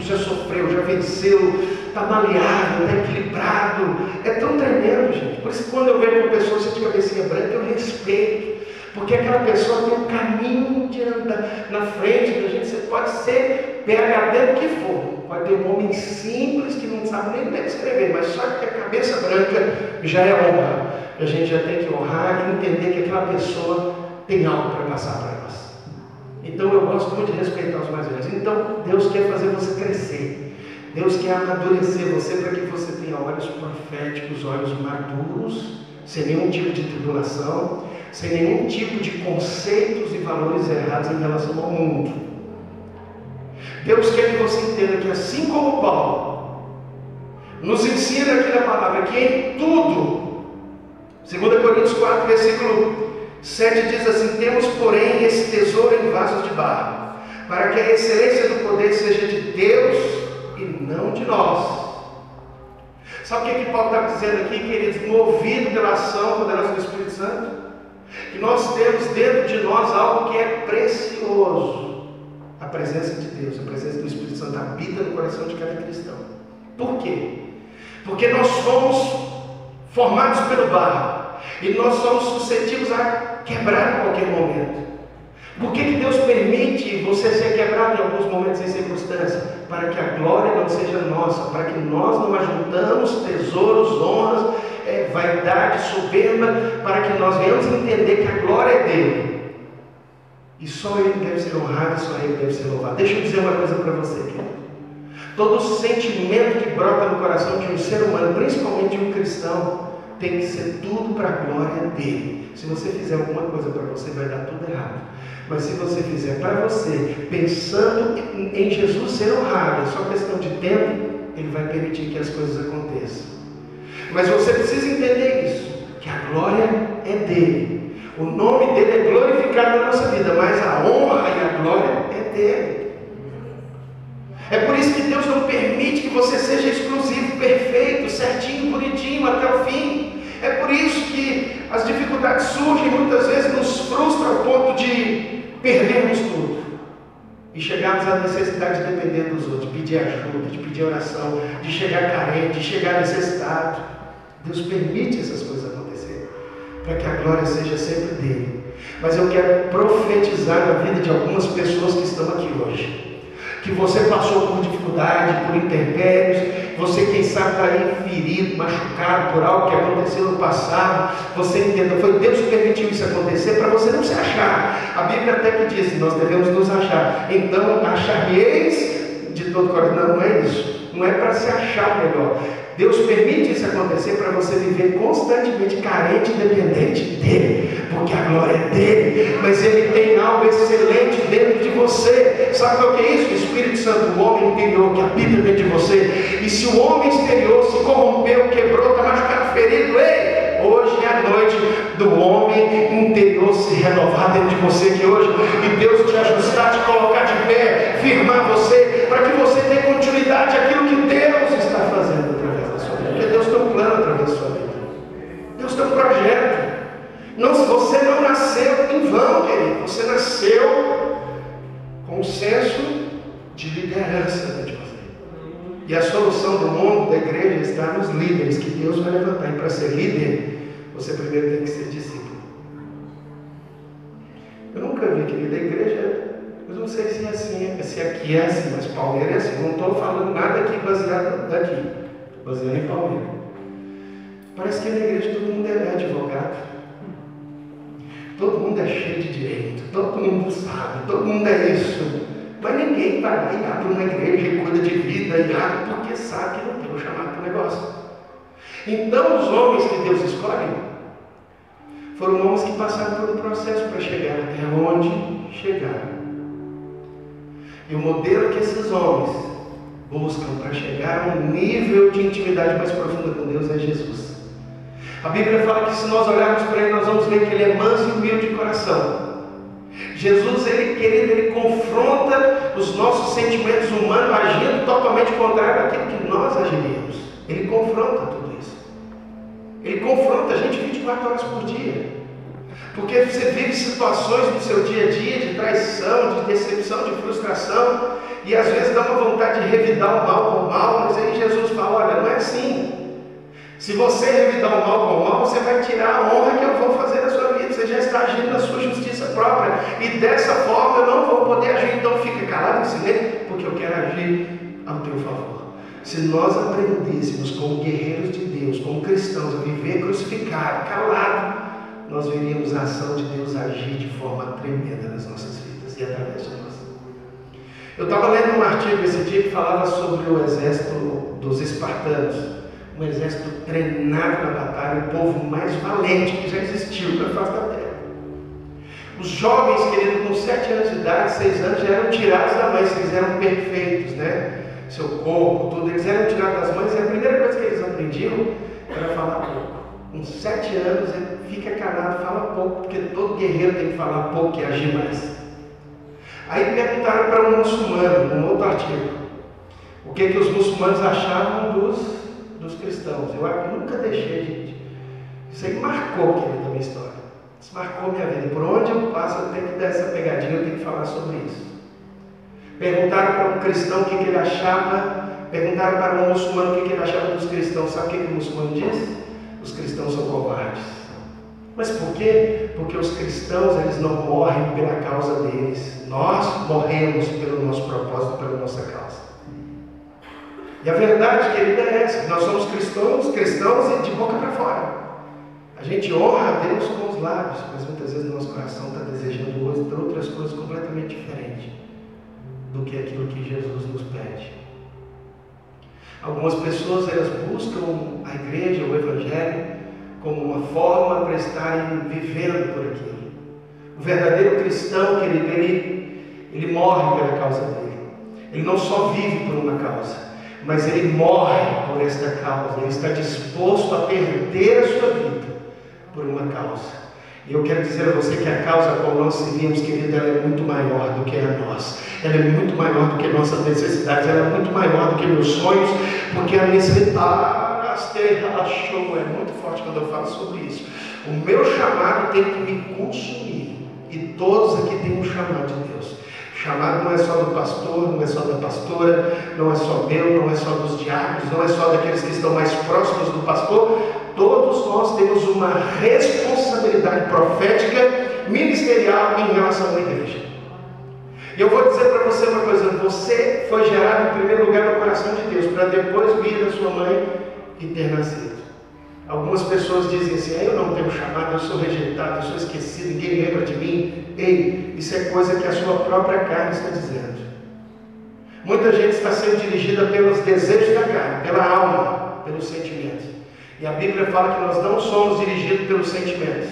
já sofreu, já venceu, está maleável, está equilibrado. É tão tremendo, gente. Por isso que quando eu vejo uma pessoa assim de cabecinha branca, eu respeito. Porque aquela pessoa tem um caminho de andar na frente da gente. Você pode ser PhD do que for. Pode ter um homem simples que não sabe nem ler escrever, mas só que a cabeça branca já é honra. A gente já tem que honrar e entender que aquela pessoa tem algo para passar para nós. Então eu gosto muito de respeitar os mais velhos. Então Deus quer fazer você crescer. Deus quer amadurecer você para que você tenha olhos proféticos, olhos maduros, sem nenhum tipo de tribulação, sem nenhum tipo de conceitos e valores errados em relação ao mundo. Deus quer que você entenda que assim como Paulo nos ensina aqui na palavra, que em tudo, 2 Coríntios 4, versículo 7 diz assim: temos porém esse tesouro em vasos de barro, para que a excelência do poder seja de Deus e não de nós. Sabe o que Paulo está dizendo aqui, queridos? Movido pela ação poderosa do Espírito Santo, que nós temos dentro de nós algo que é precioso. A presença de Deus, a presença do Espírito Santo habita no coração de cada cristão. Por quê? Porque nós somos formados pelo barro e nós somos suscetíveis a quebrar a qualquer momento. Por que Deus permite você ser quebrado em alguns momentos e circunstâncias? Para que a glória não seja nossa, para que nós não ajuntamos tesouros, honras, vaidade, soberba, para que nós venhamos entender que a glória é dele. E só ele deve ser honrado, só ele deve ser louvado. Deixa eu dizer uma coisa para você, querido. Todo sentimento que brota no coração de um ser humano, principalmente de um cristão, tem que ser tudo para a glória dele. Se você fizer alguma coisa para você, vai dar tudo errado. Mas se você fizer para você, pensando em Jesus ser honrado, é só questão de tempo, ele vai permitir que as coisas aconteçam. Mas você precisa entender isso, que a glória é dele. O nome dele é glorificado na nossa vida, mas a honra e a glória é dele. É por isso que Deus não permite que você seja exclusivo, perfeito, certinho, bonitinho até o fim. É por isso que as dificuldades surgem, muitas vezes nos frustram ao ponto de perdermos tudo e chegarmos à necessidade de depender dos outros, de pedir ajuda, de pedir oração, de chegar carente, de chegar necessitado. Deus permite essas coisas acontecerem para que a glória seja sempre dele. Mas eu quero profetizar na vida de algumas pessoas que estão aqui hoje, que você passou por dificuldade, por intempéries, você quem sabe está aí ferido, machucado por algo que aconteceu no passado. Você entenda, foi Deus que permitiu isso acontecer para você não se achar. A Bíblia até que diz que nós devemos nos achar. Então, achar-me-eis de todo coração. Não é isso. Não é para se achar melhor. Deus permite isso acontecer para você viver constantemente carente e dependente dele, porque a glória é dele, mas ele tem algo excelente dentro de você. Sabe o que é isso? O Espírito Santo, o homem interior que habita dentro de você. E se o homem exterior se corrompeu, quebrou, está machucado, ferido, ei, hoje é a noite do homem interior se renovar dentro de você, que hoje, e Deus te ajustar, te colocar de pé, firmar você, para que você tenha continuidade àquilo que Deus está fazendo através da sua vida. Porque Deus tem um plano através da sua vida. Deus tem um projeto. Não, você não nasceu em vão, querido. Você nasceu com um senso de liderança dentro de você. E a solução do mundo, da igreja, está nos líderes que Deus vai levantar. E para ser líder, você primeiro tem que ser discípulo. Eu nunca vi, querido, a igreja, eu não sei se é assim, se aqui é assim, mas Palmeira é assim. Não estou falando nada aqui baseado daqui, baseado em Palmeira. Parece que na igreja todo mundo é advogado. Todo mundo é cheio de direito, todo mundo sabe, todo mundo é isso. Mas ninguém vai lá e abre uma igreja e cuida de vida e abre porque sabe que não tem um chamado para o negócio. Então os homens que Deus escolhe foram homens que passaram por um processo para chegar até onde chegaram. E o modelo que esses homens buscam para chegar a um nível de intimidade mais profunda com Deus é Jesus. A Bíblia fala que se nós olharmos para ele, nós vamos ver que ele é manso e humilde de coração. Jesus, ele confronta os nossos sentimentos humanos, agindo totalmente contrário àquilo que nós agiríamos. Ele confronta tudo isso. Ele confronta a gente 24 horas por dia. Porque você vive situações no seu dia a dia de traição, de decepção, de frustração, e às vezes dá uma vontade de revidar revidar o mal com o mal, mas aí Jesus fala, olha, não é assim. Se você revidar o mal com o mal, você vai tirar a honra que eu vou fazer na sua vida. Você já está agindo na sua justiça própria. E dessa forma eu não vou poder agir. Então fica calado em silêncio, porque eu quero agir ao teu favor. Se nós aprendêssemos como guerreiros de Deus, como cristãos, a viver crucificado, calado, nós veríamos a ação de Deus agir de forma tremenda nas nossas vidas e através de nós. Eu estava lendo um artigo esse dia que falava sobre o exército dos espartanos. Um exército treinado na batalha, o povo mais valente que já existiu na face da terra. Os jovens, queridos, com 7 anos de idade, 6 anos, já eram tirados da mãe, eles eram perfeitos, né? Seu corpo, tudo, eles eram tirados das mães, e a primeira coisa que eles aprendiam era falar pouco. Com 7 anos, ele fica calado, fala pouco, porque todo guerreiro tem que falar pouco e agir mais. Aí perguntaram para um muçulmano, num outro artigo, o que os muçulmanos achavam dos cristãos. Eu nunca deixei de... Isso aí marcou, querido, a minha história. Isso marcou minha vida. Por onde eu passo, eu tenho que dar essa pegadinha, eu tenho que falar sobre isso. Perguntaram para um cristão o que ele achava, perguntaram para um muçulmano o que ele achava dos cristãos. Sabe o que o muçulmano disse? Os cristãos são covardes. Mas por quê? Porque os cristãos, eles não morrem pela causa deles. Nós morremos pelo nosso propósito, pela nossa causa. E a verdade, querida, é essa: nós somos cristãos e de boca para fora. A gente honra a Deus com os lábios, mas muitas vezes o nosso coração está desejando outras coisas completamente diferentes do que aquilo que Jesus nos pede. Algumas pessoas, elas buscam a igreja, o evangelho, como uma forma para estarem vivendo por aquilo. O verdadeiro cristão, querido, ele morre pela causa dele. Ele não só vive por uma causa, mas ele morre por esta causa. Ele está disposto a perder a sua vida por uma causa. E eu quero dizer a você que a causa a qual nós servimos, querida, ela é muito maior do que a nós. Ela é muito maior do que nossas necessidades. Ela é muito maior do que meus sonhos, porque a necessidade é muito forte quando eu falo sobre isso. O meu chamado tem que me consumir. E todos aqui têm um chamado de Deus. Chamado não é só do pastor, não é só da pastora, não é só meu, não é só dos diáconos, não é só daqueles que estão mais próximos do pastor. Todos nós temos uma responsabilidade profética, ministerial em relação à igreja. E eu vou dizer para você uma coisa: você foi gerado em primeiro lugar no coração de Deus, para depois vir da sua mãe e ter nascido. Algumas pessoas dizem assim: eu não tenho chamado, eu sou rejeitado, eu sou esquecido, ninguém lembra de mim. Ei, isso é coisa que a sua própria carne está dizendo. Muita gente está sendo dirigida pelos desejos da carne, pela alma, pelos sentimentos. E a Bíblia fala que nós não somos dirigidos pelos sentimentos.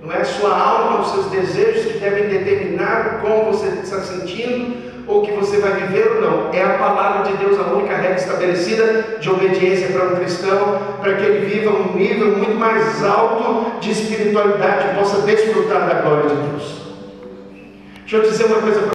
Não é a sua alma, os seus desejos que devem determinar como você está sentindo ou que você vai viver ou não. É a palavra de Deus a única regra estabelecida de obediência para um cristão, para que ele viva um nível muito mais alto de espiritualidade e possa desfrutar da glória de Deus. Deixa eu dizer uma coisa para